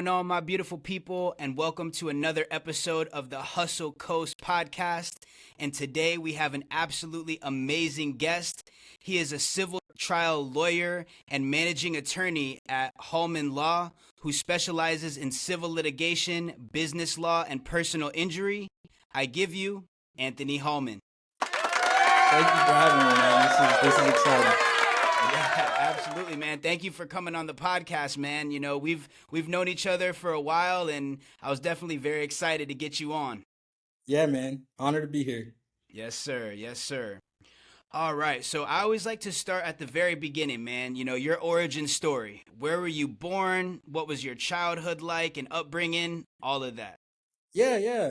going on, my beautiful people? And welcome to another episode of the Hustle Coast podcast. And today we have an absolutely amazing guest. He is a civil trial lawyer and managing attorney at Halmon Law, who specializes in civil litigation, business law, and personal injury. I give you Anthony Halmon. Thank you for having me, man. This is exciting. Yeah, absolutely, man. Thank you for coming on the podcast, man. You know, we've known each other for a while, and I was definitely very excited to get you on. Yeah, man. Honored to be here. Yes, sir. Yes, sir. All right. So I always like to start at the very beginning, man. You know, your origin story. Where were you born? What was your childhood like and upbringing? All of that. Yeah.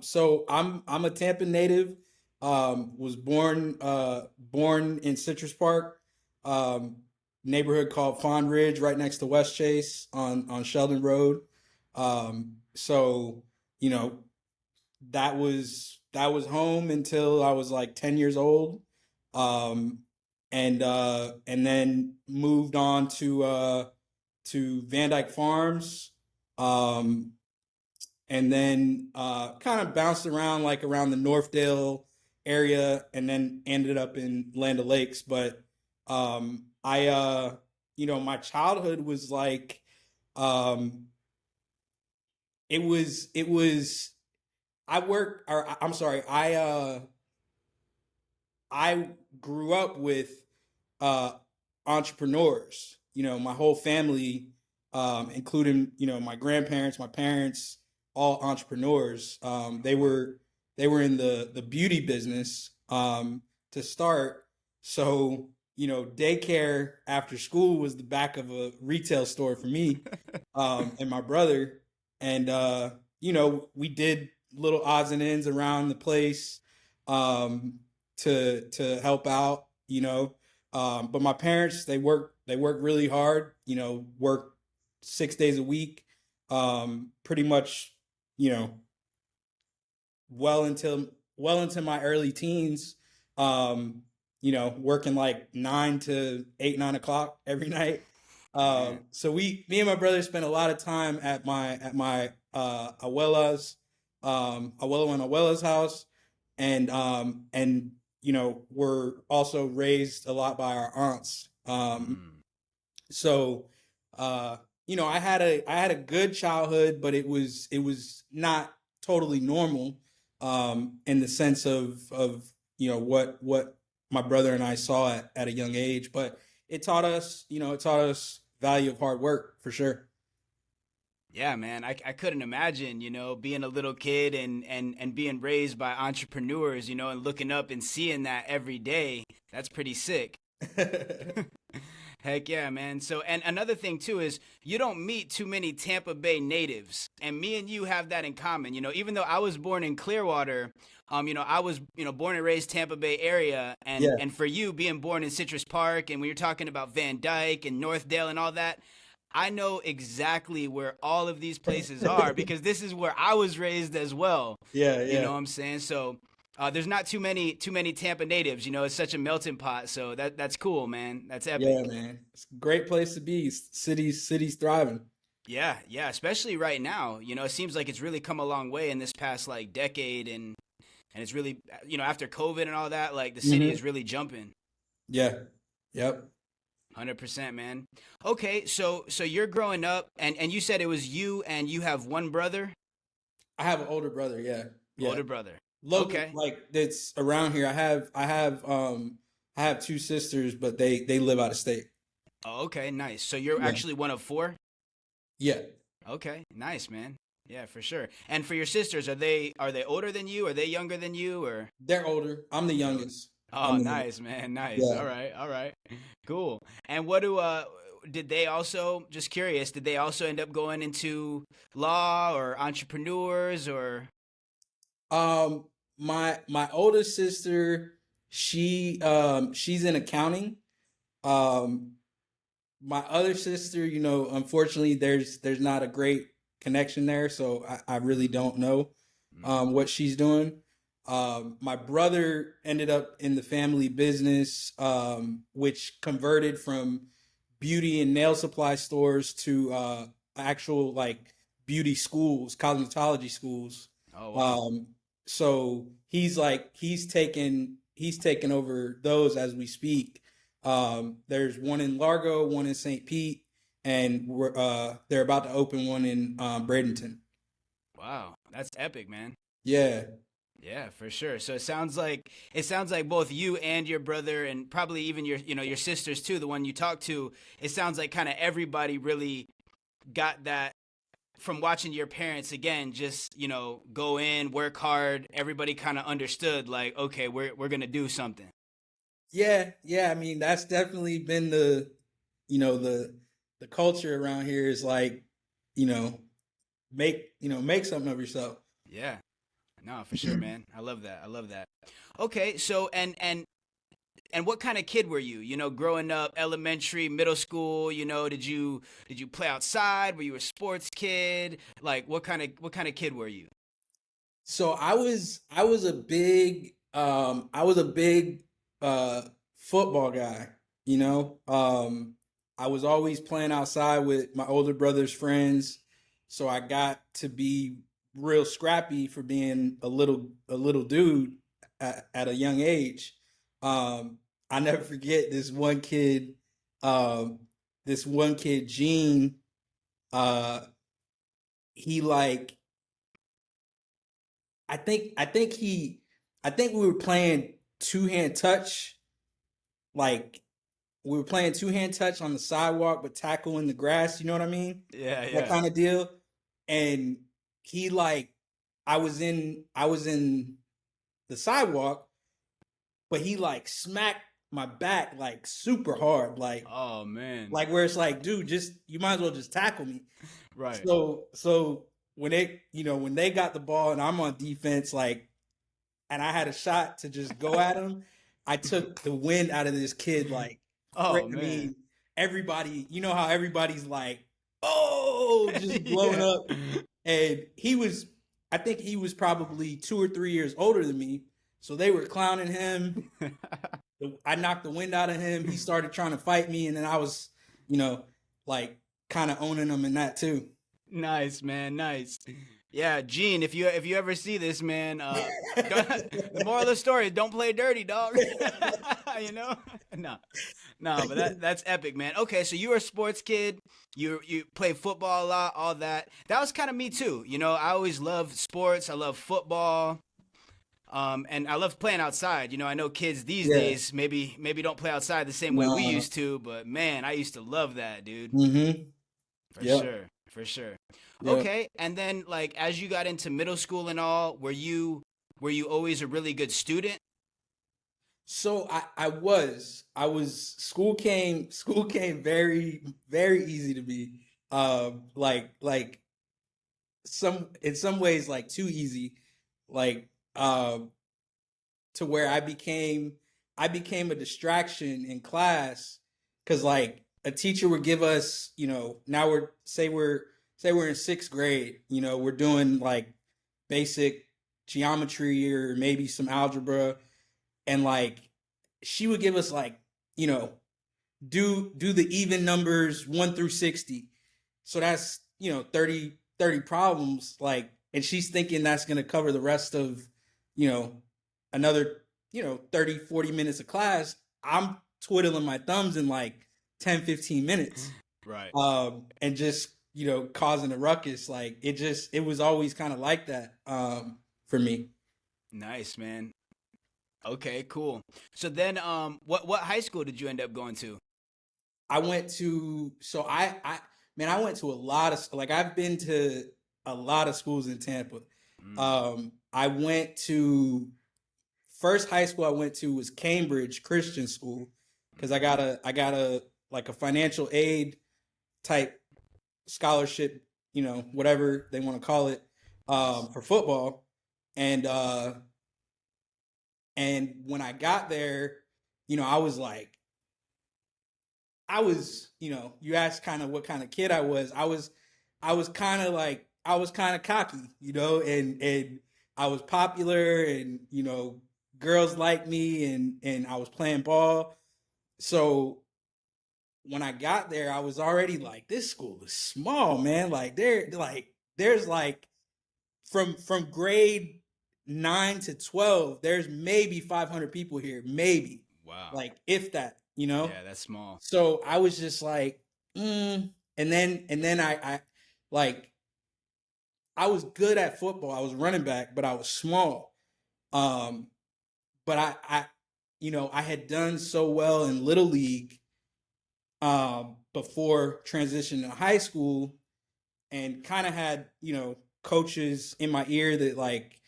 So I'm a Tampa native. Was born in Citrus Park, neighborhood called Fawn Ridge, right next to West Chase on Sheldon Road. So you know that was home until I was like 10 years old, um, and then moved on to Van Dyke Farms. Um, and then kind of bounced around like around the Northdale area, and then ended up in Land O'Lakes. But my childhood was like, um, it was. I worked, or I'm sorry, I grew up with uh, entrepreneurs. My whole family, including my grandparents, my parents, all entrepreneurs. They were in the beauty business to start. So daycare after school was the back of a retail store for me and my brother, and we did little odds and ends around the place um, to help out. But my parents, they work really hard. Work 6 days a week, pretty much. You know, well into my early teens. Working like 9 to 8, 9 o'clock every night. So me and my brother spent a lot of time at my abuela's, abuelo and abuela's house, and we're also raised a lot by our aunts. So I had a good childhood, but it was not totally normal, in the sense of what my brother and I saw at a young age. But it taught us value of hard work for sure. Yeah, man. I couldn't imagine, being a little kid and being raised by entrepreneurs, and looking up and seeing that every day. That's pretty sick. Heck yeah, man. So, and another thing too is you don't meet too many Tampa Bay natives, and me and you have that in common. Even though I was born in Clearwater, I was, born and raised Tampa Bay area, and Yeah. and for you being born in Citrus Park, and when you're talking about Van Dyke and Northdale and all that, I know exactly where all of these places are because this is where I was raised as well. Yeah, You yeah. know what I'm saying? So there's not too many Tampa natives. It's such a melting pot. So that's cool, man. That's Yeah, epic. man. It's a great place to be. Cities thriving. Yeah, yeah. Especially right now. It seems like it's really come a long way in this past like decade, and it's really after COVID and all that, like the city Hmm. is really jumping. Yeah. Yep. 100%, man. Okay, so you're growing up, and you said it was you and you have one brother, I have an older brother. Yeah. Yeah. older brother. Local, Okay. like that's around here. I have two sisters, but they live out of state. Oh, okay, nice. So you're Yeah. actually one of four? Yeah. Okay, nice, man. Yeah, for sure. And for your sisters, are they older than you? Are they younger than you or They're older. I'm the they're older? youngest. Oh, I'm the nice, man. Nice. Yeah. All right. All right. Cool. And what do did they also, just curious, did they also end up going into law or entrepreneurs or Um, my oldest sister, she's in accounting. Um, my other sister, unfortunately, there's not a great connection there, so I really don't know mm, what she's doing. My brother ended up in the family business, which converted from beauty and nail supply stores to actual like beauty schools, cosmetology schools. Oh wow. Um, so he's taken over those as we speak. There's one in Largo, one in St. Pete, and they're about to open one in Bradenton. Wow. That's epic, man. Yeah. Yeah, for sure. So it sounds like both you and your brother and probably even your sisters too, the one you talked to, it sounds like kind of everybody really got that from watching your parents again, just, go in, work hard. Everybody kind of understood like, okay, we're going to do something. Yeah, yeah. I mean, that's definitely been the culture around here is like, you know, make something of yourself. Yeah. No, for sure, man. I love that. I love that. Okay, so and what kind of kid were you? Growing up, elementary, middle school. Did you play outside? Were you a sports kid? Like, what kind of kid were you? So I was a big uh football guy, you know. I was always playing outside with my older brother's friends, so I got to be real scrappy for being a little dude at a young age. I never forget this one kid, Gene. Uh, he like I think we were playing two hand touch, like we were playing two hand touch on the sidewalk, but tackle in the grass. You know what I mean? Yeah, That yeah. kind of deal. And he like, I was in the sidewalk, but he like smacked my back like super hard, Oh man. like where it's like, dude, just you might as well just tackle me. Right. So when they got the ball and I'm on defense, like, and I had a shot to just go at him, I took the wind out of this kid. Like, Oh I man. mean, everybody, you know how everybody's like, oh, just blown Yeah. up. And I think he was probably 2 or 3 years older than me. So they were clowning him. I knocked the wind out of him. He started trying to fight me. And then I was, you know, like kind of owning him in that too. Nice, man. Nice. Yeah, Gene, if you ever see this, man, the moral of the story is don't play dirty, dog. you know? No. No, but that's epic, man. Okay, so you were a sports kid. You play football a lot, all that. That was kind of me too. I always loved sports. I love football. And I love playing outside. I know kids these Yeah. days maybe don't play outside the same way we No. used to, but man, I used to love that, dude. Mm-hmm. For Yep. sure. For sure. Yep. Okay, and then like as you got into middle school and all, were you always a really good student? So I was school came very very easy to me. Like some in some ways like too easy, like to where I became a distraction in class because like a teacher would give us, now we're in sixth grade, we're doing like basic geometry or maybe some algebra, and like she would give us like, you know do the even numbers 1 through 60. So that's, 30 problems, like, and she's thinking that's going to cover the rest of, you know another, 30-40 minutes of class. I'm twiddling my thumbs in like 10-15 minutes, Right. and just, causing a ruckus. Like, it was always kind of like that, for me. Nice, man. Okay, cool. So then what high school did you end up going to? I went to so I man, I went to a lot of, like, I've been to a lot of schools in Tampa. Mm, I went to First high school I went to was Cambridge Christian School because I got mm, a like a financial aid type scholarship, whatever they want to call it, nice. for football. And when I got there, I was like, you asked kind of what kind of kid I was. I was kind of like, I was kind of cocky, and I was popular, and girls liked me, and I was playing ball. So when I got there, I was already like, this school is small, man. Like there's like from grade 9 to 12, there's maybe 500 people here, maybe, Wow. like if that, you know. Yeah, that's small. So I was just like, and then I like I was good at football. I was running back, but I was small. Um, but I had done so well in little league before transition to high school, and kind of had coaches in my ear that like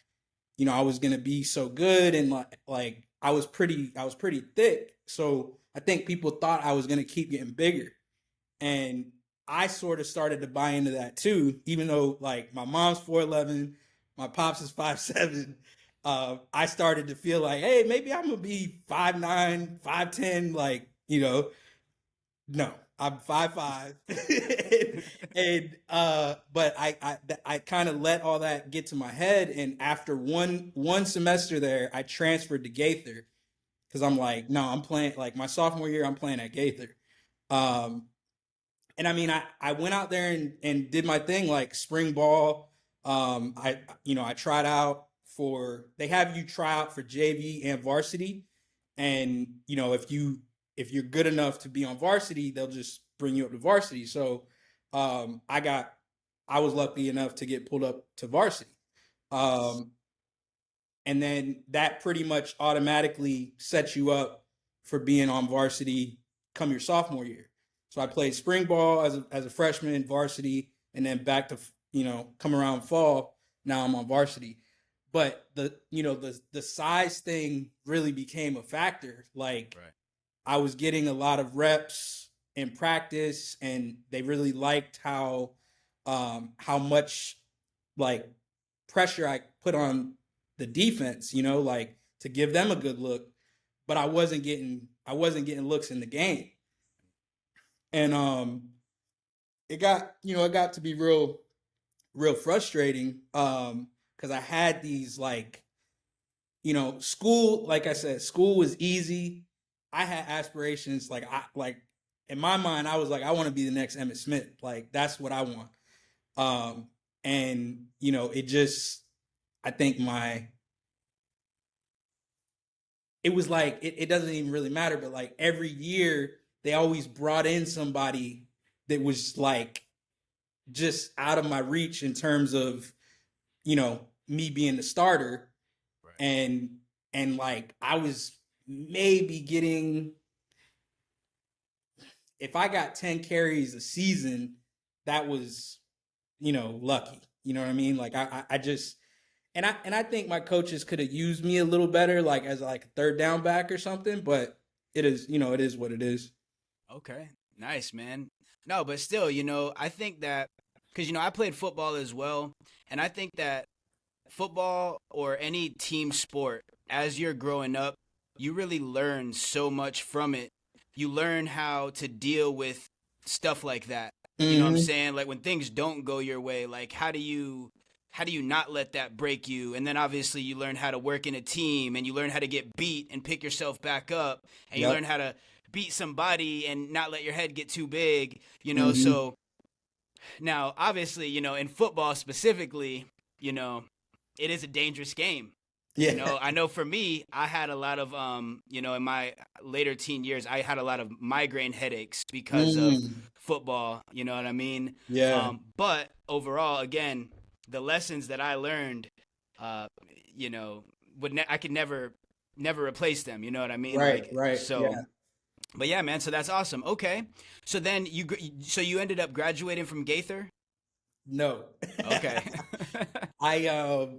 I was gonna be so good, and like I was pretty thick. So I think people thought I was gonna keep getting bigger, and I sort of started to buy into that too. Even though like my mom's 4'11", my pops is 5'7", I started to feel like, hey, maybe I'm gonna be 5'9", 5'10", like no, I'm 5'5", and but I kind of let all that get to my head, and after one semester there, I transferred to Gaither because I'm like, no, I'm playing like my sophomore year, I'm playing at Gaither. Um, and I mean, I went out there and did my thing, like spring ball. I tried out for, they have you try out for JV and varsity. And, if you're good enough to be on varsity, they'll just bring you up to varsity. So, I was lucky enough to get pulled up to varsity. Nice. Um, and then that pretty much automatically sets you up for being on varsity come your sophomore year. So I played spring ball as a freshman, varsity, and then back to come around fall. Now I'm on varsity, but the size thing really became a factor. Like Right. I was getting a lot of reps in practice, and they really liked how much like pressure I put on the defense, like to give them a good look, but I wasn't getting looks in the game. And it got to be real frustrating cuz I had these like school, like I said, school was easy. I had aspirations like in my mind I was like I want to be the next Emmett Smith. Like that's what I want. Um and it just I think my it was like it doesn't even really matter, but like every year they always brought in somebody that was like just out of my reach in terms of me being the starter, Right. and like I was maybe getting, if I got 10 carries a season, that was lucky. You know what I mean? Like I just, and I think my coaches could have used me a little better, like as like a third down back or something. But it is what it is. Okay. Nice, man. No, but still, I think that because I played football as well, and I think that football or any team sport, as you're growing up, you really learn so much from it. You learn how to deal with stuff like that. You know what I'm Mm-hmm. saying? Like when things don't go your way, like how do you not let that break you? And then obviously you learn how to work in a team, and you learn how to get beat and pick yourself back up, and you learn Yep. how to beat somebody and not let your head get too big. Mm-hmm. So now obviously, in football specifically, you know, it is a dangerous game. Yeah. I know for me, I had a lot of in my later teen years, I had a lot of migraine headaches because of Mm. football, you know what I mean? Yeah. But overall, again, the lessons that I learned, uh, you know, I could never replace them, you know what I mean? Right. Like Right. so Yeah. but yeah, man, so that's awesome. Okay. So then you ended up graduating from Gaither? No. Okay. I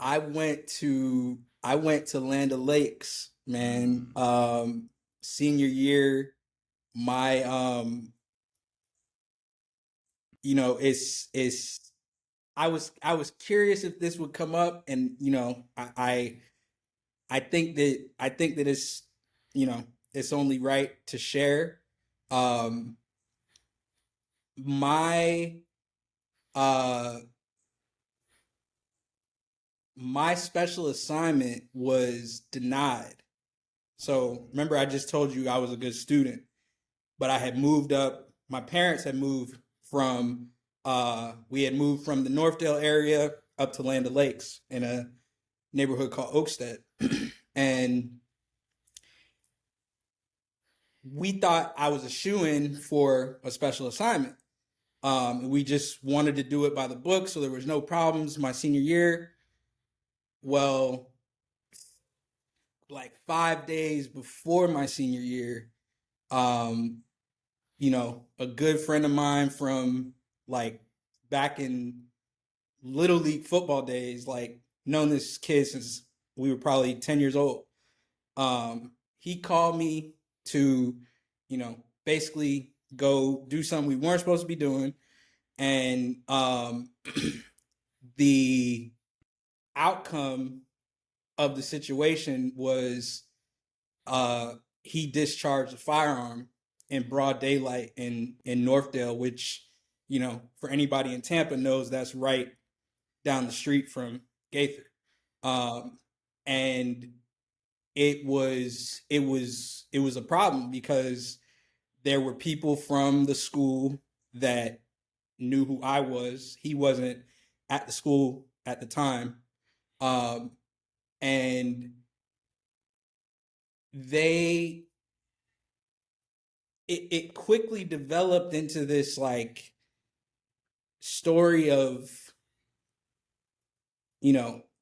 I went to Land O'Lakes, man. Mm, Senior year, my it's I was curious if this would come up, and I think that it's only right to share. Um, my uh my special assignment was denied. So remember, I just told you I was a good student. but I had moved up. My parents had moved from, we had moved from the Northdale area up to Land O'Lakes in a neighborhood called Oakstead. And we thought I was a shoo-in for a special assignment. We just wanted to do it by the book, so there was no problems my senior year. Well, like 5 days before my senior year, a good friend of mine from like back in Little League football days, like known this kid since we were probably 10 years old. He called me to, basically go do something we weren't supposed to be doing. And the outcome of the situation was he discharged a firearm in broad daylight in Northdale, which, for anybody in Tampa knows that's right down the street from Gaither. And it was a problem because there were people from the school that knew who I was. He wasn't at the school at the time. And it quickly developed into this like story of,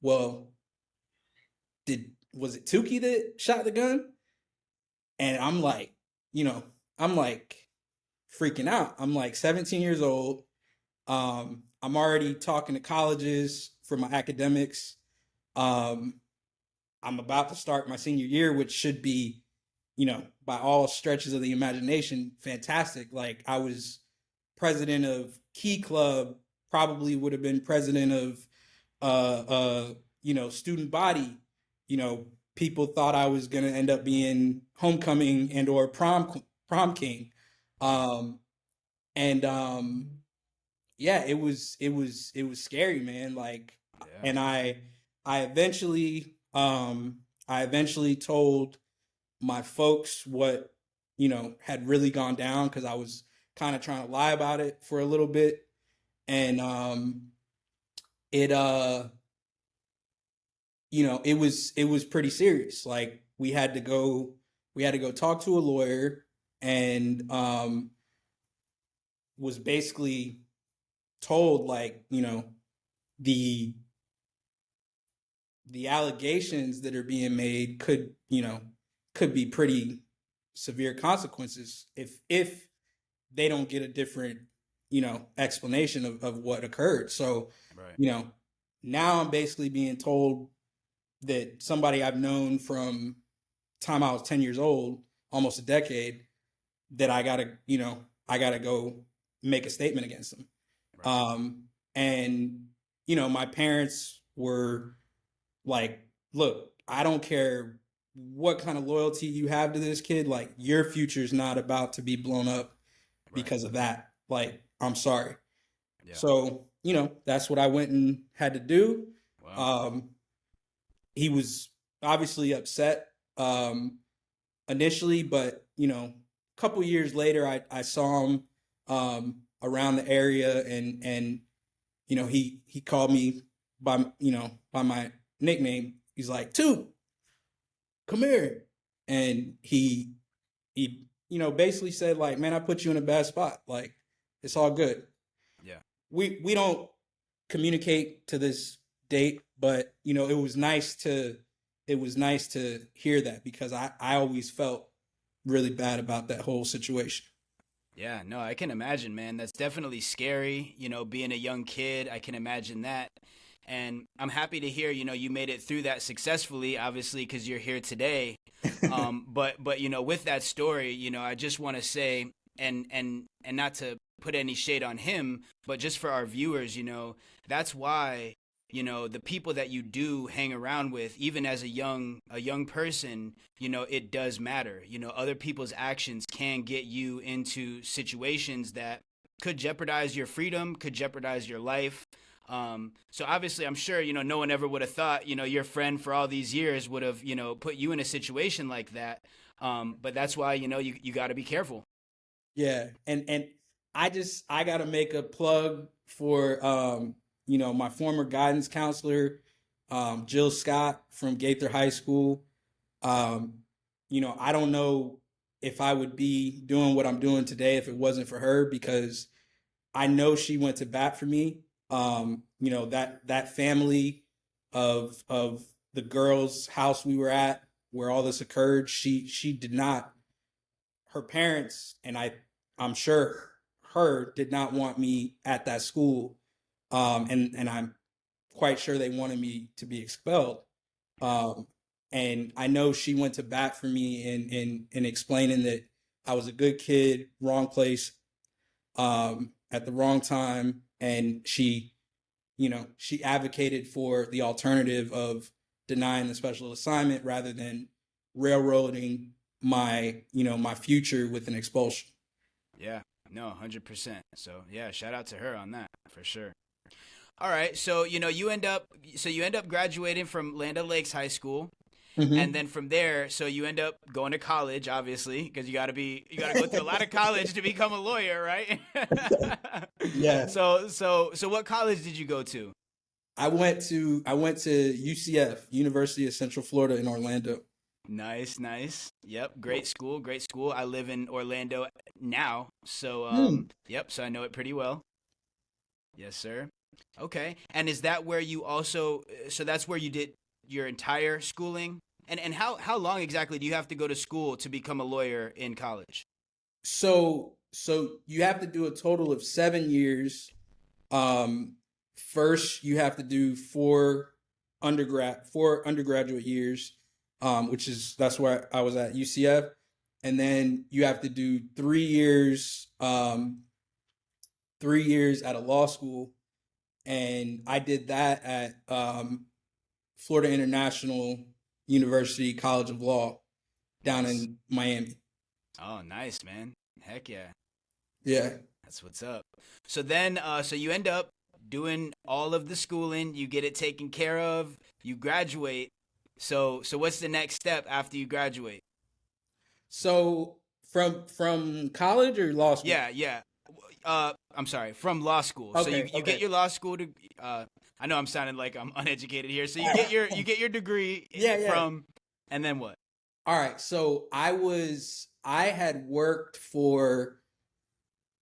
well, was it Tukey that shot the gun? And I'm like, freaking out. I'm like 17 years old. I'm already talking to colleges for my academics. I'm about to start my senior year, which should be, by all stretches of the imagination, fantastic. Like I was president of Key Club, probably would have been president of, student body. People thought I was going to end up being homecoming and or prom king. And yeah, it was scary, man. Like, Yeah. and I eventually told my folks what, had really gone down, because I was kind of trying to lie about it for a little bit. And it it was pretty serious. Like we had to go talk to a lawyer, and was basically told, like, the allegations that are being made could be pretty severe consequences if they don't get a different explanation of what occurred. So Right. Now I'm basically being told that somebody I've known from time I was 10 years old, almost a decade, that I gotta go make a statement against them. Right. And my parents were like, look, I don't care what kind of loyalty you have to this kid, like your future's not about to be blown up because of that. Like, I'm sorry. Yeah. So, that's what I went and had to do. Wow. He was obviously upset initially, but a couple years later, I saw him around the area, and he called me by by my nickname. He's like, "Toot, come here," and he basically said, like, "Man, I put you in a bad spot. Like, it's all good." Yeah. We don't communicate to this date, but it was nice to hear that, because I always felt really bad about that whole situation. Yeah, no, I can imagine, man. That's definitely scary, being a young kid. I can imagine that. And I'm happy to hear, you made it through that successfully, obviously, because you're here today. But with that story, I just want to say, and not to put any shade on him, but just for our viewers, that's why, the people that you do hang around with, even as a young person, it does matter. Other people's actions can get you into situations that could jeopardize your freedom, could jeopardize your life. So obviously, I'm sure, no one ever would have thought, your friend for all these years would have, put you in a situation like that. But that's why, you got to be careful. Yeah, and I got to make a plug for my former guidance counselor, Jill Scott from Gaither High School. Um, I don't know if I would be doing what I'm doing today if it wasn't for her, because I know she went to bat for me. That family of the girls' house we were at where all this occurred, she did not, her parents, and I'm sure her, did not want me at that school. And I'm quite sure they wanted me to be expelled. Um, and I know she went to bat for me in explaining that I was a good kid, wrong place, at the wrong time, and she advocated for the alternative of denying the special assignment rather than railroading my future with an expulsion. Yeah, no, 100%. So yeah, shout out to her on that for sure. All right, so you end up graduating from Land Lakes High School, and Mm-hmm. then from there, so you end up going to college, obviously, because you got to go through a lot of college to become a lawyer, right? Yeah, So what college did you go to? I went to UCF, University of Central Florida in Orlando. Nice, nice. Yep, great school, great school. I live in Orlando now, so Hmm. yep, so I know it pretty well. Yes, sir. Okay. And is that where you also so that's where you did your entire schooling? And how long exactly do you have to go to school to become a lawyer in college? So you have to do a total of 7 years. Um, First, you have to do four undergraduate years, which is that's where I was at UCF, and then you have to do 3 years, 3 years at a law school, and I did that at Florida International University College of Law down Nice. in Miami. Oh, nice, man. Heck yeah. Yeah. That's what's up. So then so you end up doing all of the schooling, you get it taken care of, you graduate. So what's the next step after you graduate? So from college or law school? Yeah, yeah. I'm sorry, from law school. So Okay, you get okay. your law school to. I know I'm sounding like I'm uneducated here. So you get your degree Yeah, yeah. from, and then what? All right. So I had worked for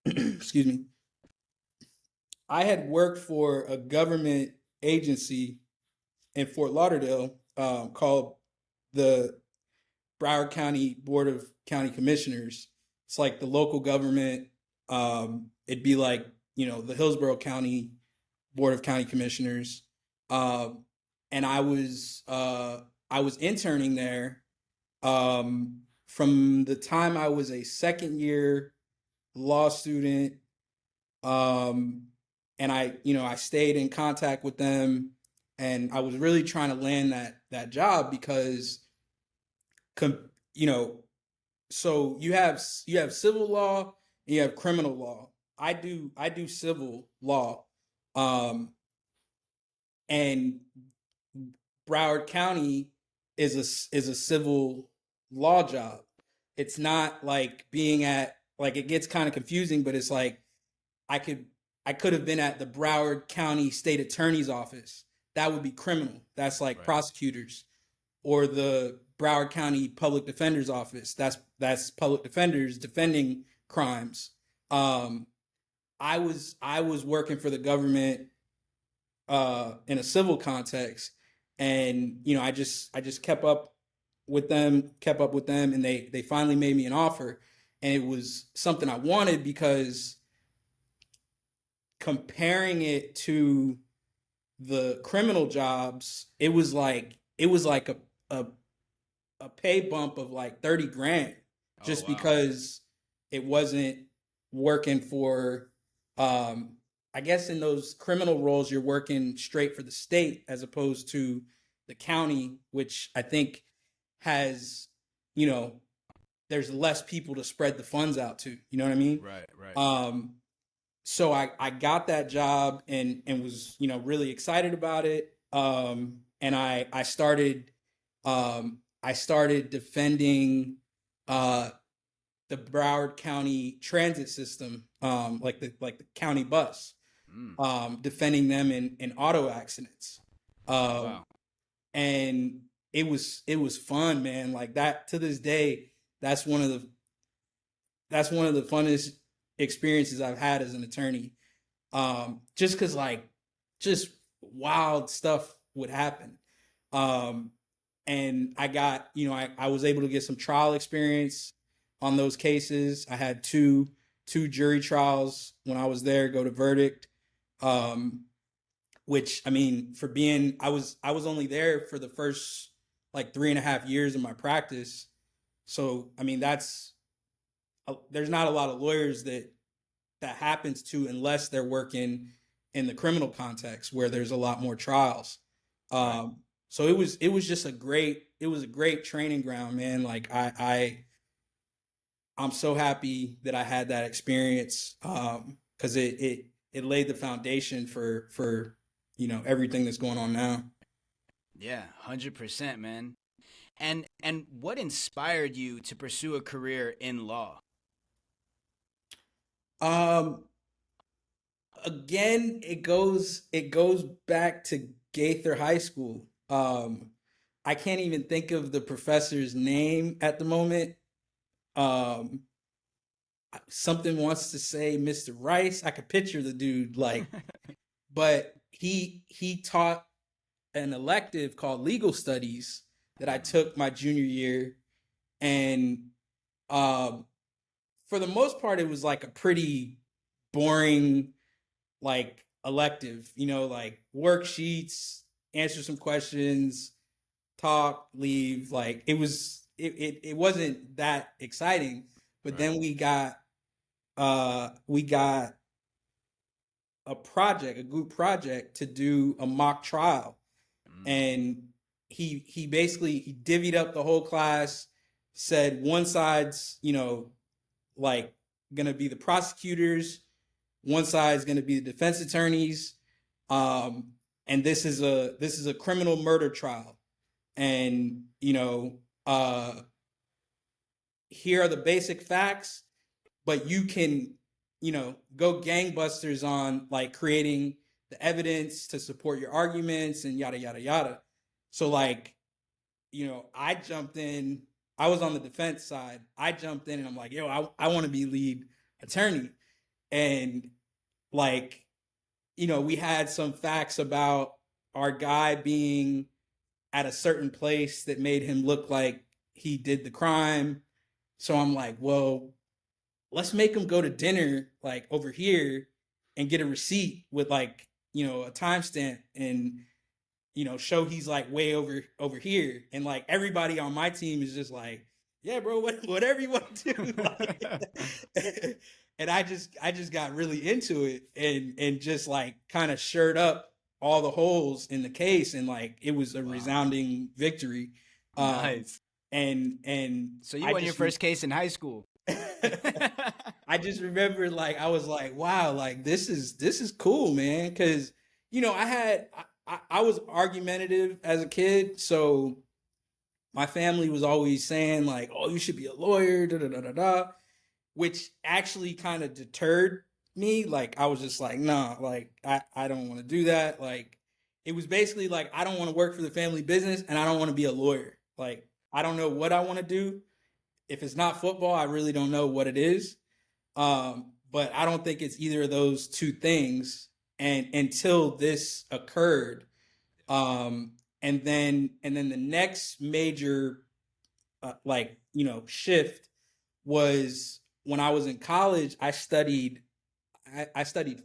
excuse me. I had worked for a government agency in Fort Lauderdale, called the Broward County Board of County Commissioners. It's like the local government. It'd be like, the Hillsborough County Board of County Commissioners. Um, and I was interning there, from the time I was a second year law student. Um, and I stayed in contact with them, and I was really trying to land that job because, com, you know, so you have civil law and you have criminal law. I do civil law, um, and Broward County is a civil law job. It's not like being at, like, it gets kind of confusing, but it's like I could I could have been at the Broward County State Attorney's office. That would be criminal. That's like Right. prosecutors, or the Broward County Public Defender's office. That's public defenders defending crimes. Um, I was working for the government, in a civil context, and I just kept up with them, and they finally made me an offer, and it was something I wanted because, comparing it to the criminal jobs, it was like a a pay bump of like 30 grand, Oh just wow. because it wasn't working for, I guess in those criminal roles you're working straight for the state as opposed to the county, which I think has, you know, there's less people to spread the funds out to, you know what I mean? Right. Right. Um, so I got that job, and was, really excited about it. And I started defending, uh the Broward County transit system, like the county bus, Mm. defending them in auto accidents. Oh, Um, wow. and it was fun, man. Like that to this day, that's one of the that's one of the funnest experiences I've had as an attorney. Just because like just wild stuff would happen. Um, and I got, I was able to get some trial experience on those cases. I had two jury trials when I was there go to verdict. Um, which I mean, for being I was only there for the first like 3.5 years of my practice. So I mean, there's not a lot of lawyers that happens to unless they're working in the criminal context where there's a lot more trials. Right. So it was just a great training ground, man. Like I'm so happy that I had that experience, because it laid the foundation for everything that's going on now. Yeah, 100%, man. And what inspired you to pursue a career in law? Um, Again, it goes back to Gaither High School. I can't even think of the professor's name at the moment. Um, Something wants to say Mr. Rice. I could picture the dude like, but he taught an elective called legal studies that I took my junior year, and um, for the most part, it was like a pretty boring like elective, like worksheets, answer some questions, talk, leave. Like it wasn't that exciting. But Right. then we got a group project to do a mock trial. Mm. And he basically he divvied up the whole class, said one side's, like gonna be the prosecutors, one side is gonna be the defense attorneys, um, and this is a criminal murder trial, and here are the basic facts, but you can, go gangbusters on like creating the evidence to support your arguments and yada yada yada. So like, I jumped in. I was on the defense side. I jumped in and I'm like, yo, I want to be lead attorney. And like, we had some facts about our guy being at a certain place that made him look like he did the crime. So I'm like, well, let's make him go to dinner like over here and get a receipt with like, a timestamp, and show he's like way over here. And like everybody on my team is just like, yeah, bro, whatever you want to do. Like, and I just got really into it, and just like kind of shirt up all the holes in the case, and like it was a Wow. resounding victory. Um, Nice. and So you I won your just first case in high school. I just remember like I was like, wow, like this is cool, man. Cause I was argumentative as a kid, so my family was always saying like, oh, you should be a lawyer, da da da da da, which actually kind of deterred me. Like I was just like, nah, like I don't want to do that. Like it was basically like I don't want to work for the family business and I don't want to be a lawyer. Like I don't know what I want to do. If it's not football, I really don't know what it is. But I don't think it's either of those two things. And until this occurred, um, and then the next major shift was when I was in college. I studied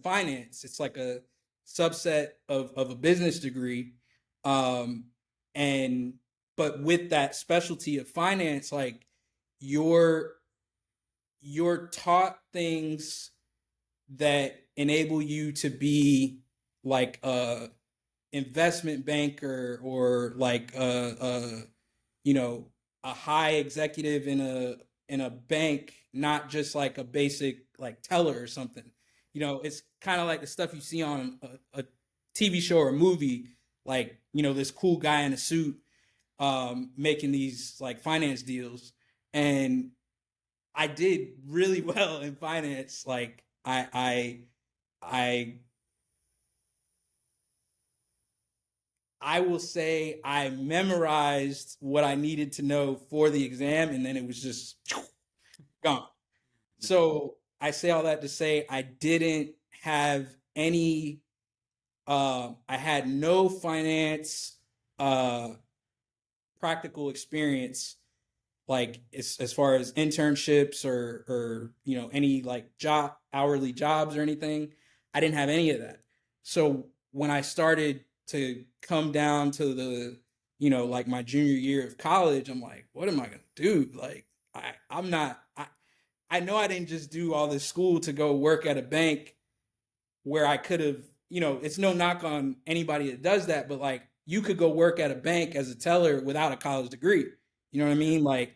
finance. It's like a subset of a business degree, um, and but with that specialty of finance, like you're you're taught things that enable you to be like a investment banker, or like you know a high executive in a bank, not just like a basic like teller or something. It's kind of like the stuff you see on a TV show or a movie, like this cool guy in a suit, making these like finance deals. And I did really well in finance. Like I I will say I memorized what I needed to know for the exam, and then it was just gone. So I say all that to say I didn't have any. I had no finance uh, practical experience, like as far as internships or any like job hourly jobs or anything. I didn't have any of that. So when I started to come down to the like my junior year of college, I'm like, what am I gonna do? Like I'm not. I know I didn't just do all this school to go work at a bank where I could have, it's no knock on anybody that does that, but like you could go work at a bank as a teller without a college degree. You know what I mean? Like,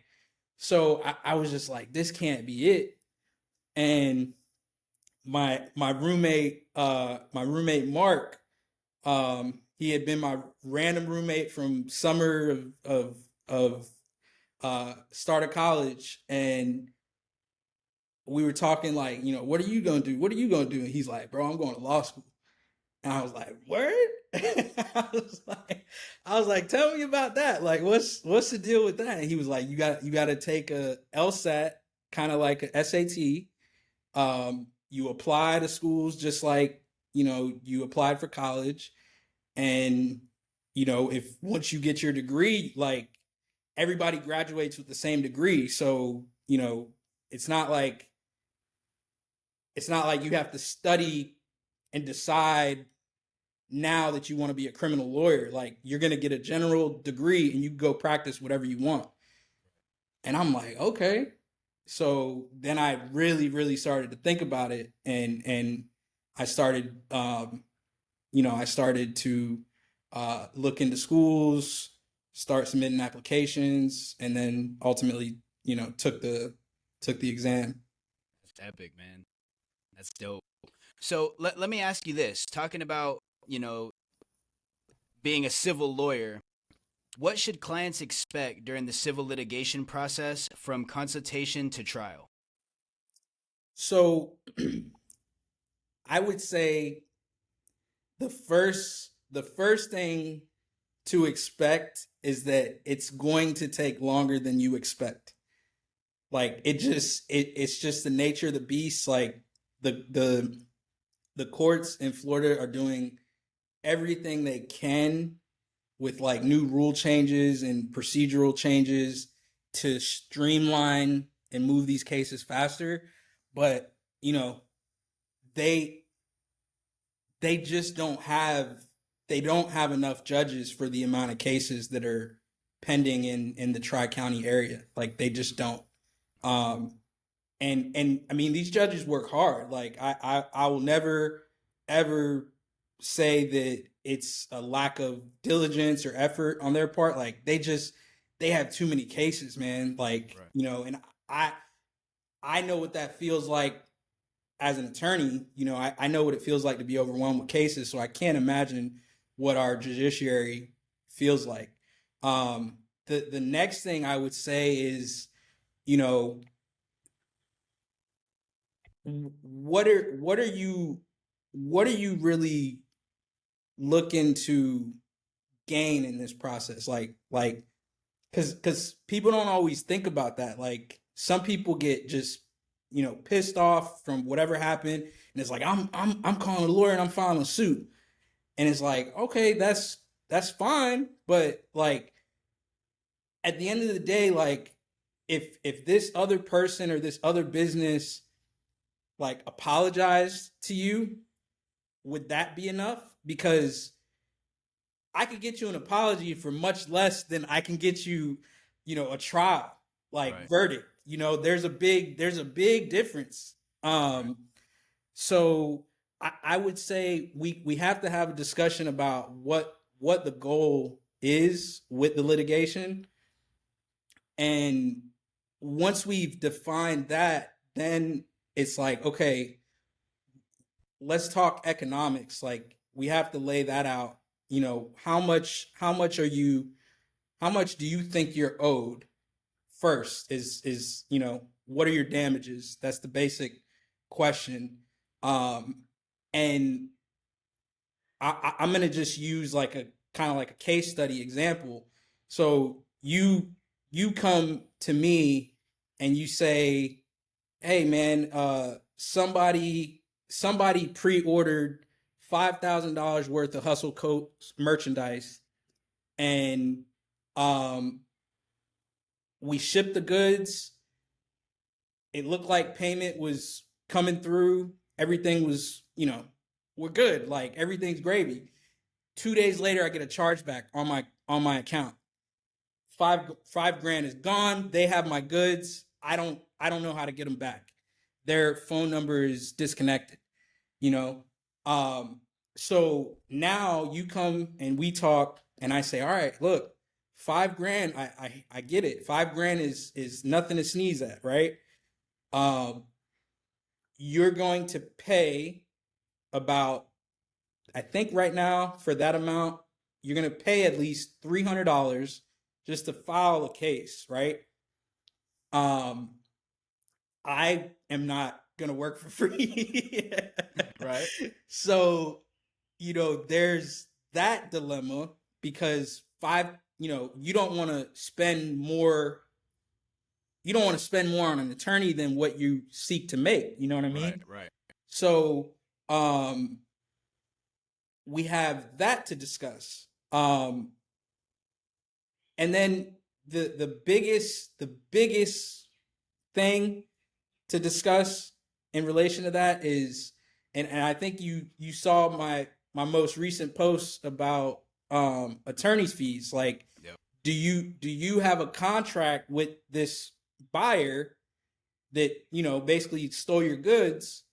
so I was just like, this can't be it. And my roommate Mark, he had been my random roommate from summer of start of college, and we were talking like, what are you gonna do? What are you gonna do? And he's like, bro, I'm going to law school. And I was like, word? I was like, tell me about that. Like, what's the deal with that? And he was like, you got to take a LSAT, kind of like a SAT. You apply to schools just like you applied for college, and if once you get your degree, like everybody graduates with the same degree, so it's not like you have to study and decide now that you want to be a criminal lawyer. Like you're going to get a general degree and you go practice whatever you want. And I'm like, okay. So then I really, really started to think about it, and I started, I started to look into schools, start submitting applications, and then ultimately, took the exam. That's epic, man. That's dope. So let me ask you this: talking about being a civil lawyer, what should clients expect during the civil litigation process from consultation to trial? So I would say the first thing to expect is that it's going to take longer than you expect. Like it's just the nature of the beast. Like the courts in Florida are doing everything they can with like new rule changes and procedural changes to streamline and move these cases faster. But they they just don't have enough judges for the amount of cases that are pending in the Tri-County area. Like they just don't. Um, and I mean these judges work hard. Like I will never ever say that it's a lack of diligence or effort on their part. Like they have too many cases, man. Like Right. and I know what that feels like as an attorney. I know what it feels like to be overwhelmed with cases, so I can't imagine what our judiciary feels like. The next thing I would say is, you know, what are you really looking to gain in this process? Like because people don't always think about that. Like some people get just pissed off from whatever happened, and it's like I'm calling a lawyer and I'm filing a suit, and it's like, okay, that's fine, but like at the end of the day, like if this other person or this other business like apologized to you, would that be enough? Because I could get you an apology for much less than I can get you, a trial like Right. verdict. There's a big difference. Right. So I would say we have to have a discussion about what the goal is with the litigation, and once we've defined that, then it's like, okay, let's talk economics. Like we have to lay that out. How much do you think you're owed first? Is what are your damages? That's the basic question. And I'm going to just use like a kind of like a case study example. So you come to me and you say, hey man, somebody pre-ordered $5,000 worth of Hustle Coats merchandise, and we shipped the goods. It looked like payment was coming through. Everything was, we're good. Like everything's gravy. 2 days later, I get a chargeback on my account. Five grand is gone. They have my goods. I don't know how to get them back. Their phone number is disconnected. You know, so now you come and we talk, and I say, all right, look, 5 grand. I get it. 5 grand is nothing to sneeze at, right? You're going to pay about, I think right now for that amount, you're going to pay at least $300 just to file a case, right? I am not going to work for free. Right. So, there's that dilemma because you don't want to spend more. You don't want to spend more on an attorney than what you seek to make. You know what I mean? Right. So, we have that to discuss. And then the biggest thing to discuss in relation to that is, and I think you saw my most recent post about attorney's fees. Like, yep. do you have a contract with this buyer that basically stole your goods?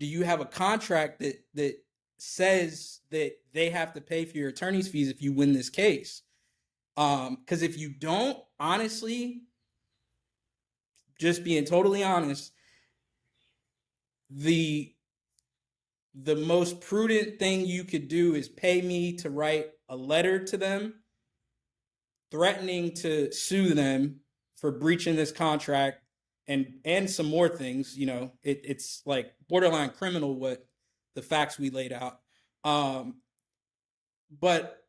Do you have a contract that says that they have to pay for your attorney's fees if you win this case? Because if you don't, honestly, just being totally honest, the most prudent thing you could do is pay me to write a letter to them threatening to sue them for breaching this contract and some more things. It's like borderline criminal what the facts we laid out. But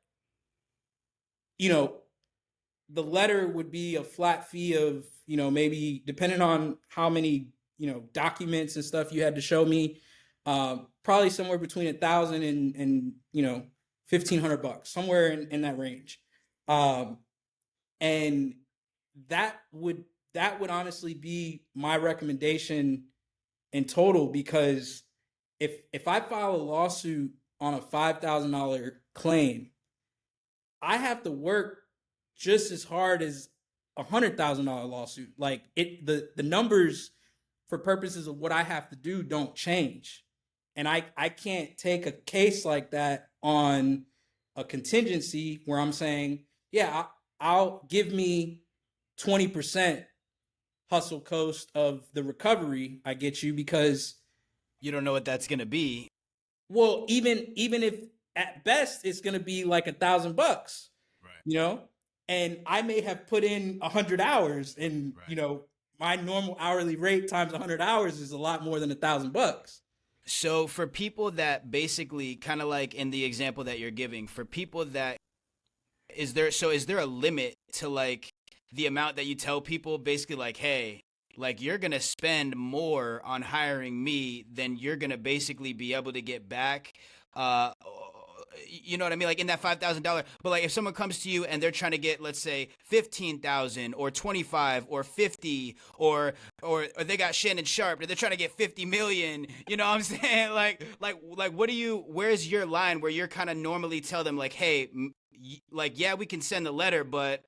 the letter would be a flat fee of, maybe depending on how many, documents and stuff you had to show me, probably somewhere between $1,000 and $1,500, somewhere in that range. And that would honestly be my recommendation in total, because if I file a lawsuit on a $5,000 claim, I have to work just as hard as $100,000 lawsuit. Like the numbers for purposes of what I have to do don't change. And I can't take a case like that on a contingency where I'm saying, yeah, I'll give me 20% hustle cost of the recovery I get you, because you don't know what that's going to be. Well, even if at best it's going to be like $1,000, right? And I may have put in 100 hours, and right. My normal hourly rate times 100 hours is a lot more than $1,000. So for people that basically, kind of like in the example that you're giving, for people that is there a limit to like the amount that you tell people, basically like, hey, like you're going to spend more on hiring me than you're going to basically be able to get back? You know what I mean? Like in that $5,000, but like if someone comes to you and they're trying to get, let's say 15,000 or 25 or 50, or they got Shannon Sharp and they're trying to get 50 million, you know what I'm saying? Like where's your line where you're kind of normally tell them like, hey, like, yeah, we can send the letter, but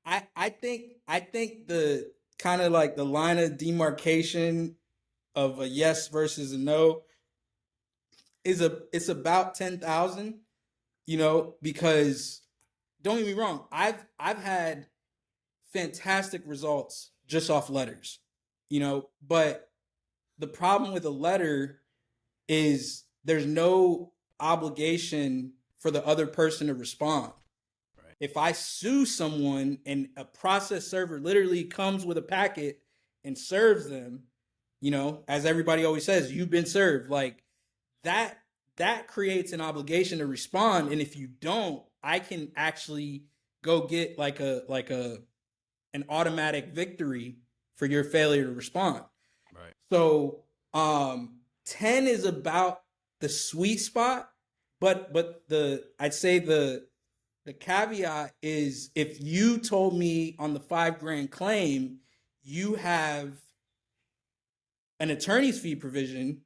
I think the kind of like the line of demarcation of a yes versus a no it's about 10,000, because don't get me wrong, I've had fantastic results just off letters, but the problem with a letter is there's no obligation for the other person to respond. if I sue someone and a process server literally comes with a packet and serves them, as everybody always says, you've been served. Like that creates an obligation to respond. And if you don't, I can actually go get like an automatic victory for your failure to respond. Right. So 10 is about the sweet spot, but I'd say the caveat is if you told me on the $5,000 claim you have an attorney's fee provision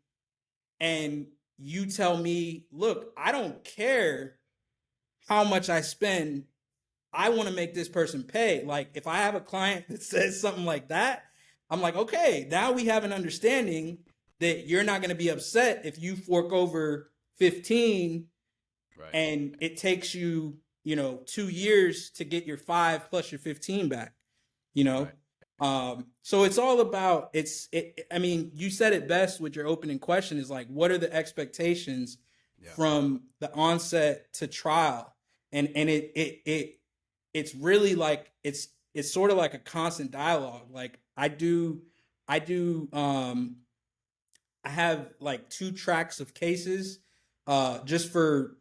and you tell me, look, I don't care how much I spend, I want to make this person pay. Like if I have a client that says something like that, I'm like, okay, now we have an understanding that you're not going to be upset if you fork over 15 right. and it takes you, 2 years to get your 5 plus your 15 back, Right. So it's all about, I mean, you said it best with your opening question is like, what are the expectations from the onset to trial? And it's really like, it's sort of like a constant dialogue. Like I have like 2 tracks of cases, just for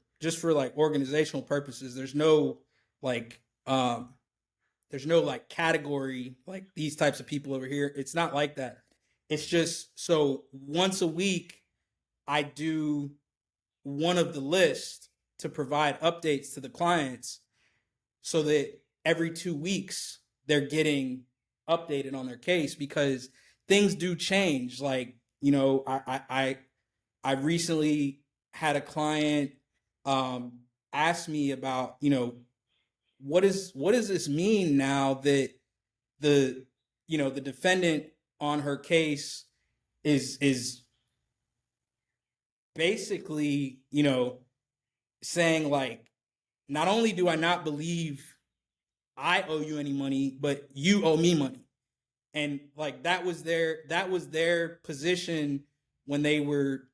like organizational purposes. There's no like category like these types of people over here. It's not like that. It's just so once a week I do one of the list to provide updates to the clients so that every 2 weeks they're getting updated on their case because things do change. Like, I recently had a client ask me about, what does this mean now that the defendant on her case is basically, saying like, not only do I not believe I owe you any money, but you owe me money. And like that was their position when they were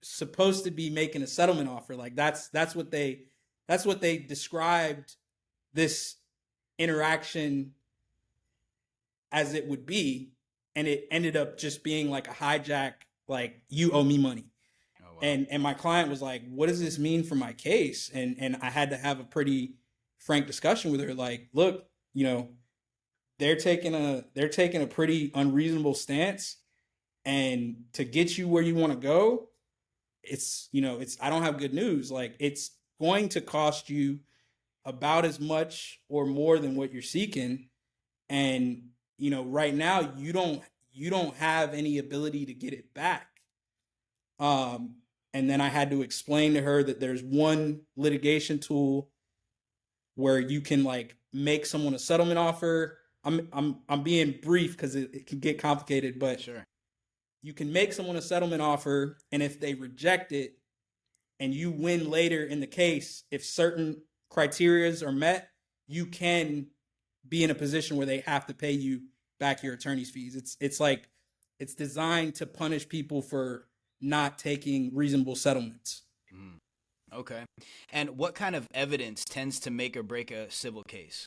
supposed to be making a settlement offer. Like that's what they described this interaction as it would be, and it ended up just being like a hijack, like you owe me money. Oh, wow. And my client was like, what does this mean for my case? And I had to have a pretty frank discussion with her, like, look, they're taking a pretty unreasonable stance, and to get you where you want to go, it's I don't have good news. Like it's going to cost you about as much or more than what you're seeking, and right now you don't have any ability to get it back. And then I had to explain to her that there's one litigation tool where you can like make someone a settlement offer. I'm being brief because it can get complicated, but sure. You can make someone a settlement offer, and if they reject it and you win later in the case, if certain criterias are met, you can be in a position where they have to pay you back your attorney's fees. It's designed to punish people for not taking reasonable settlements. Mm. Okay. And what kind of evidence tends to make or break a civil case?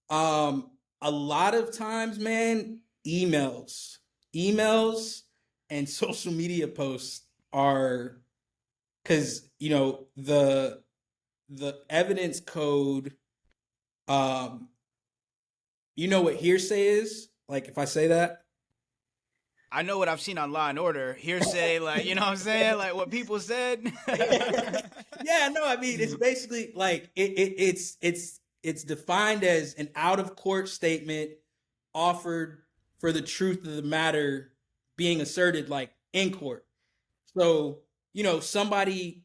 A lot of times, man, emails and social media posts are, because the evidence code, you know what hearsay is? Like if I say that, I know what I've seen on Law and Order. Hearsay, like, you know what I'm saying? Like what people said. Yeah, no, I mean it's basically like it's defined as an out of court statement offered for the truth of the matter being asserted like in court. So, if somebody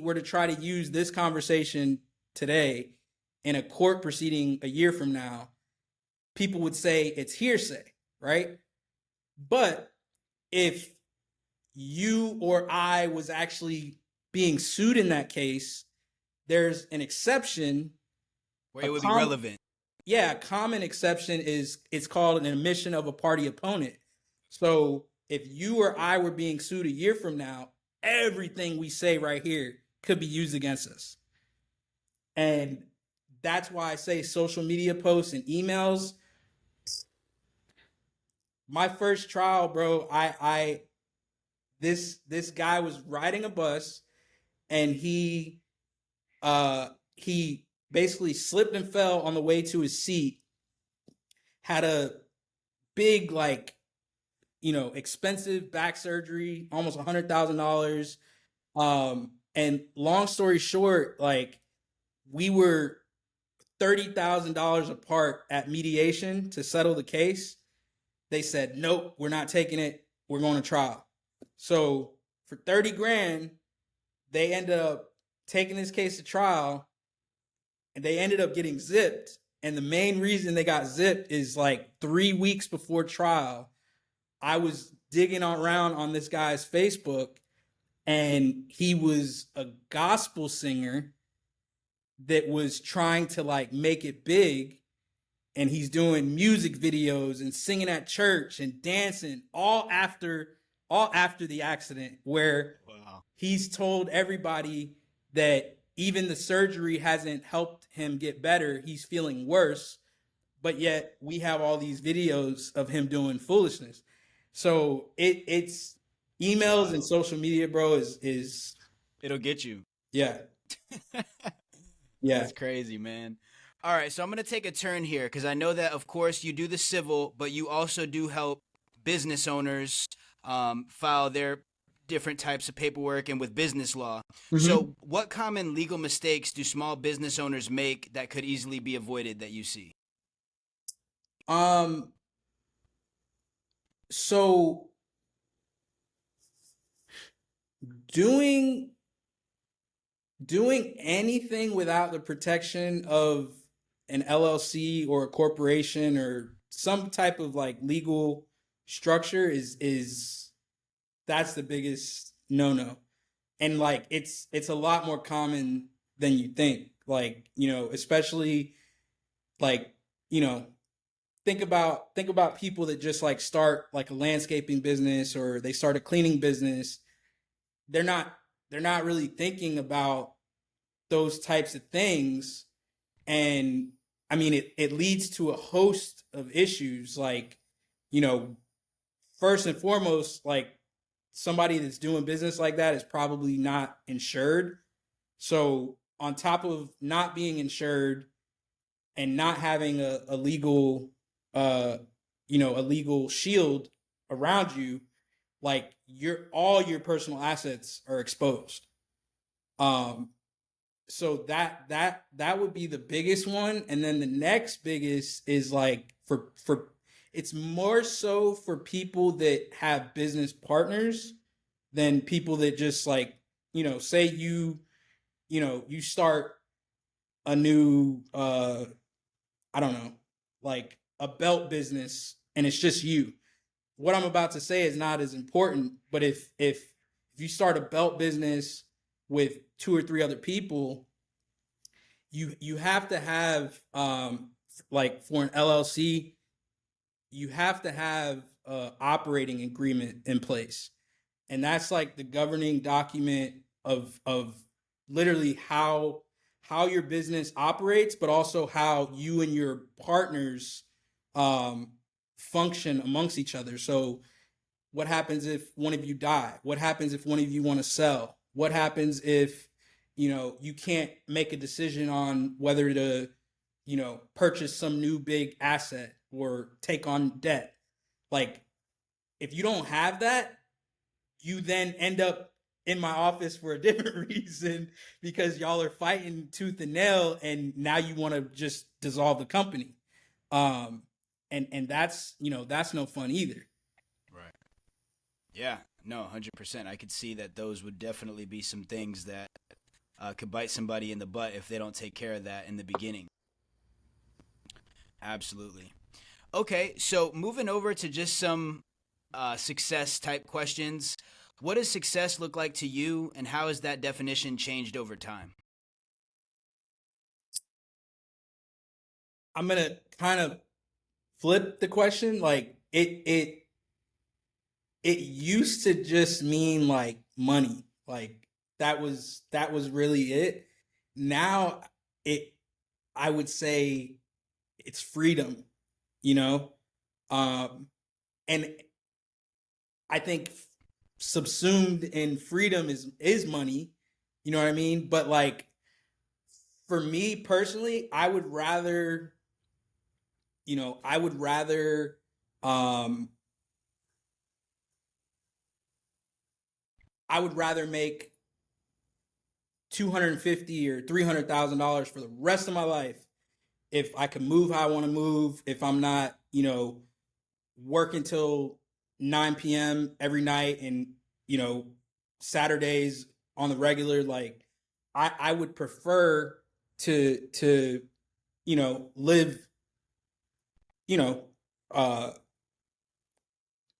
were to try to use this conversation today in a court proceeding a year from now, people would say it's hearsay, right? But if you or I was actually being sued in that case, there's an exception where it would be relevant. Yeah, a common exception is it's called an admission of a party opponent. So if you or I were being sued a year from now, everything we say right here could be used against us. And that's why I say social media posts and emails. My first trial, bro, this guy was riding a bus, and he basically slipped and fell on the way to his seat, had a big, like, expensive back surgery, almost $100,000. And long story short, like, we were $30,000 apart at mediation to settle the case. They said, nope, we're not taking it. We're going to trial. So for 30 grand, they ended up taking this case to trial, and they ended up getting zipped. And the main reason they got zipped is, like, 3 weeks before trial, I was digging around on this guy's Facebook, and he was a gospel singer that was trying to, like, make it big. And he's doing music videos and singing at church and dancing all after the accident, where Wow. he's told everybody that even the surgery hasn't helped him get better. He's feeling worse, but yet we have all these videos of him doing foolishness. So it's emails and social media, bro, is It'll get you. yeah. Yeah. That's crazy, man. All right, so I'm going to take a turn here because I know that, of course, you do the civil, but you also do help business owners file their different types of paperwork and with business law. So what common legal mistakes do small business owners make that could easily be avoided that you see? So doing anything without the protection of an LLC or a corporation or some type of, like, legal structure is that's the biggest no. And, like, it's a lot more common than you think. Like, especially, like, think about people that just, like, start, like, a landscaping business, or they start a cleaning business. They're not really thinking about those types of things. And I mean, it leads to a host of issues. Like, first and foremost, like, somebody that's doing business like that is probably not insured. So on top of not being insured and not having a legal a legal shield around you, like, all your personal assets are exposed. So that would be the biggest one. And then the next biggest is, like, for it's more so for people that have business partners than people that just, like, say you start a new I don't know, like, a belt business, and it's just you. What I'm about to say is not as important, but if you start a belt business with 2 or 3 other people, you have to have, like, for an LLC, you have to have a operating agreement in place. And that's, like, the governing document of literally how your business operates, but also how you and your partners function amongst each other. So what happens if one of you die? What happens if one of you want to sell? What happens if you can't make a decision on whether to purchase some new big asset or take on debt? Like, if you don't have that, you then end up in my office for a different reason, because y'all are fighting tooth and nail, and now you want to just dissolve the company. And that's that's no fun either. Right. Yeah, no, 100%. I could see that those would definitely be some things that could bite somebody in the butt if they don't take care of that in the beginning. Absolutely. Okay, so moving over to just some success type questions. What does success look like to you, and how has that definition changed over time? I'm gonna kind of flip the question. Like, it used to just mean, like, money. Like, that was really it. Now it, I would say it's freedom, you know? And I think subsumed in freedom is money, you know what I mean? But like for me personally, I would rather um I would rather make 250 or $300,000 for the rest of my life if I can move how I want to move, if I'm not, working till 9 p.m. every night and, you know, Saturdays on the regular, like I would prefer to, live, you know, uh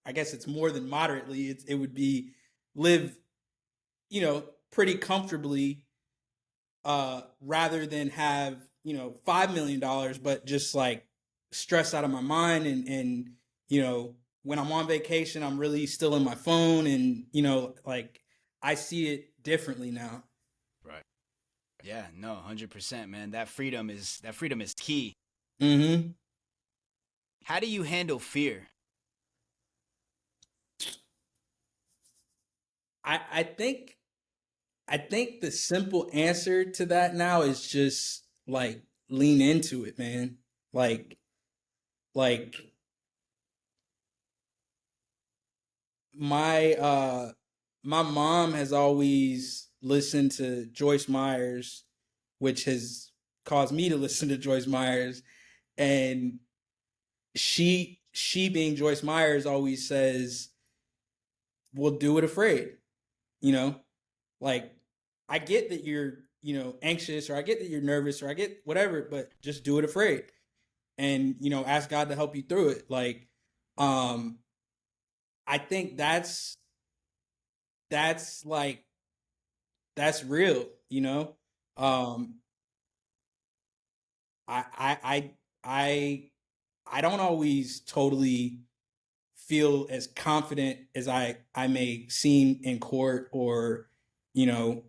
I guess it's more than moderately. It would be live, pretty comfortably, rather than have, $5 million, but just like stressed out of my mind and when I'm on vacation, I'm really still in my phone, and like I see it differently now. Right. Yeah, no, 100%, man. That freedom is key. Mm-hmm. How do you handle fear? I think the simple answer to that now is just like lean into it, man. Like my my mom has always listened to Joyce Myers, which has caused me to listen to Joyce Myers, and she being Joyce Myers always says, "We'll do it afraid." You know, like I get that you're, anxious, or I get that you're nervous, or I get whatever, but just do it afraid, and ask God to help you through it. Like, um, I think that's like that's real, Um, I I I I I don't always totally feel as confident as I may seem in court, or you know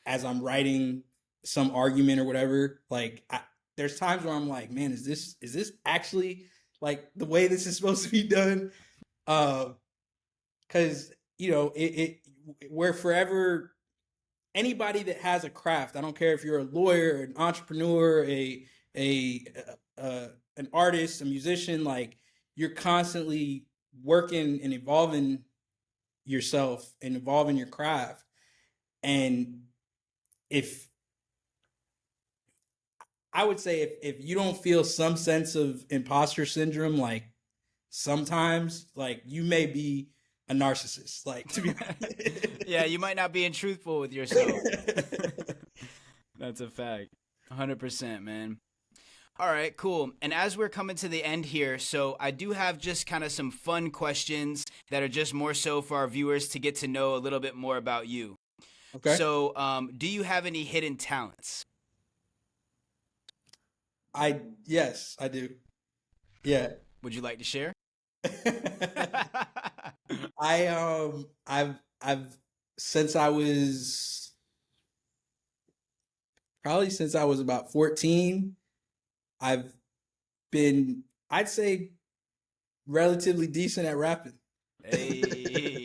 as I'm writing some argument or whatever. Like there's times where I'm like, man, is this actually like the way this is supposed to be done? Because we're forever, anybody that has a craft. I don't care if you're a lawyer, an entrepreneur, a an artist, a musician. Like you're constantly working and evolving yourself and evolving your craft. And if I would say if you don't feel some sense of imposter syndrome, like sometimes, like you may be a narcissist. Like to be Yeah, you might not be truthful with yourself. That's a fact. 100%, man. All right, cool. And as we're coming to the end here, so I do have just kind of some fun questions that are just more so for our viewers to get to know a little bit more about you. okay. So, do you have any hidden talents? Yes, I do. Yeah. Would you like to share? I've since I was probably since I was about 14, I've been, I'd say, relatively decent at rapping. Hey,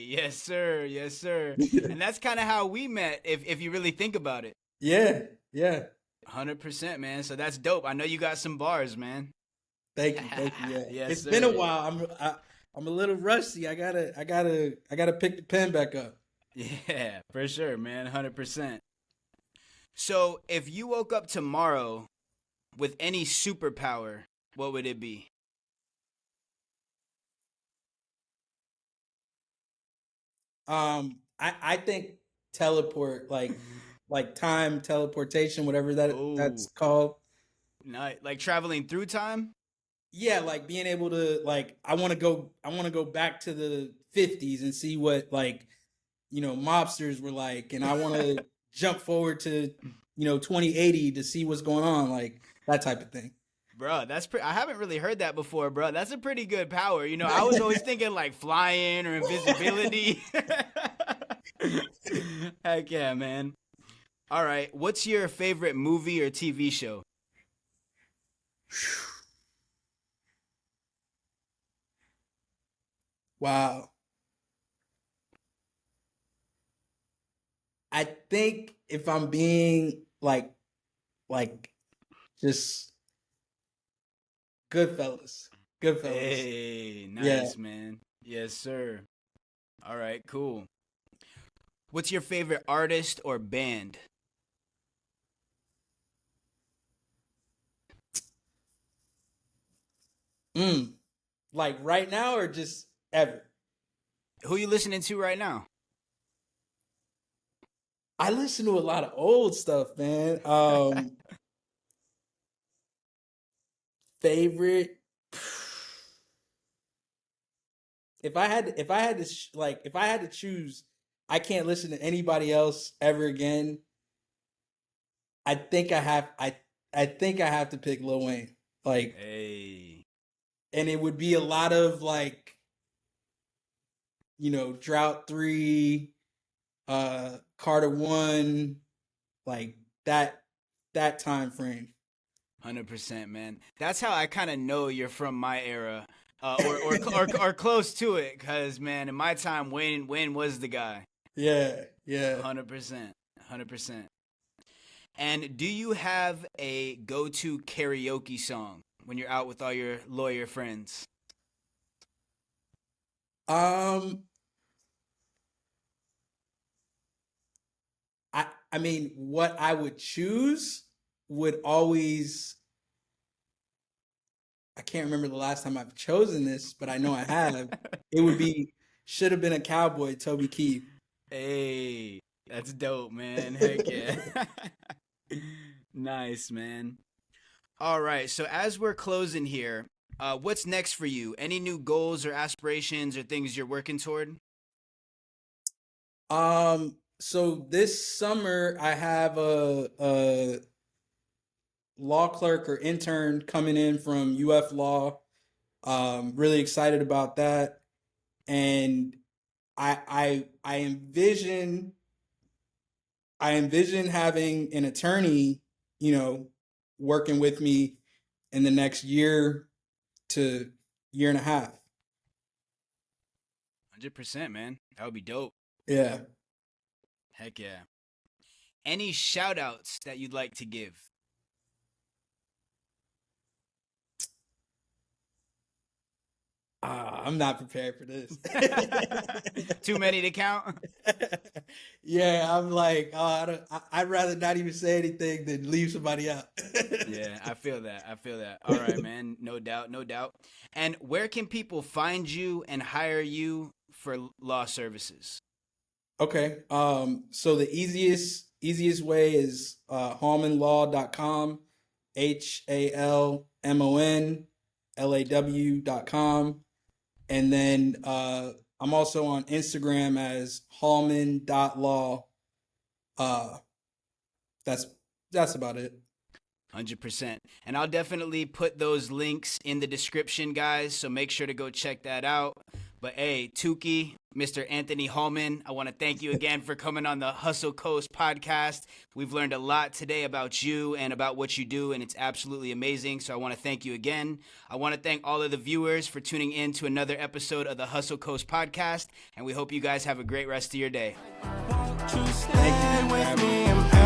yes, sir. Yes, sir. And that's kind of how we met, if you really think about it. Yeah, yeah. 100%, man. So that's dope. I know you got some bars, man. Thank you. Yeah, Yes, it's been a sir. while. I'm a little rusty. I gotta pick the pen back up. Yeah, for sure, man. 100%. So, if you woke up tomorrow with any superpower, what would it be? I think teleport, like time teleportation, whatever that's Oh, called. not like traveling through time? Yeah, like being able to, like, I want to go back to the 50s and see what, like, mobsters were like, and I want to jump forward to 2080 to see what's going on, like that type of thing. Bruh, I haven't really heard that before, bruh. That's a pretty good power. I was always thinking like flying or invisibility. Heck yeah, man. All right. What's your favorite movie or TV show? Wow. I think if I'm being like just Goodfellas. Goodfellas. Hey, Yeah. nice, man. Yes, sir. All right, cool. What's your favorite artist or band? Mm. Like right now or just ever? Who you listening to right now? I listen to a lot of old stuff, man. Favorite. If I had to choose, I can't listen to anybody else ever again. I think I have I think I have to pick Lil Wayne. Like, Hey, and it would be a lot of like, Drought 3, Carter 1, like that time frame. 100%, man. That's how I kind of know you're from my era, or close to it. Cause man, in my time, Wayne was the guy. Yeah, yeah. 100%, 100%. And do you have a go-to karaoke song when you're out with all your lawyer friends? Um, I mean, what I would choose would always. I can't remember the last time I've chosen this, but I know I have. It would be "Should Have Been a Cowboy," Toby Keith. Hey, that's dope, man. Heck yeah. Nice, man. All right, so as we're closing here, what's next for you? Any new goals or aspirations or things you're working toward? So this summer I have a law clerk or intern coming in from UF Law. Really excited about that, and I envision having an attorney, you know, working with me in the next year to year and a half. 100%, man. That would be dope. Yeah. Heck yeah. Any shout outs that you'd like to give? I'm not prepared for this. Too many to count? Yeah, I'm like, oh, I'd rather not even say anything than leave somebody out. Yeah, I feel that. I feel that. All right, man. No doubt. No doubt. And where can people find you and hire you for law services? Okay. So the easiest way is halmonlaw.com, HALMONLAW.com. And then I'm also on Instagram as Halmon.law. Uh that's that's about it. 100%. And I'll definitely put those links in the description, guys. So make sure to go check that out. But hey, Tukey, Mr. Anthony Halmon, I want to thank you again for coming on the Hustle Coast podcast. We've learned a lot today about you and about what you do, and it's absolutely amazing. So I want to thank you again. I want to thank all of the viewers for tuning in to another episode of the Hustle Coast podcast, and we hope you guys have a great rest of your day. Thank you.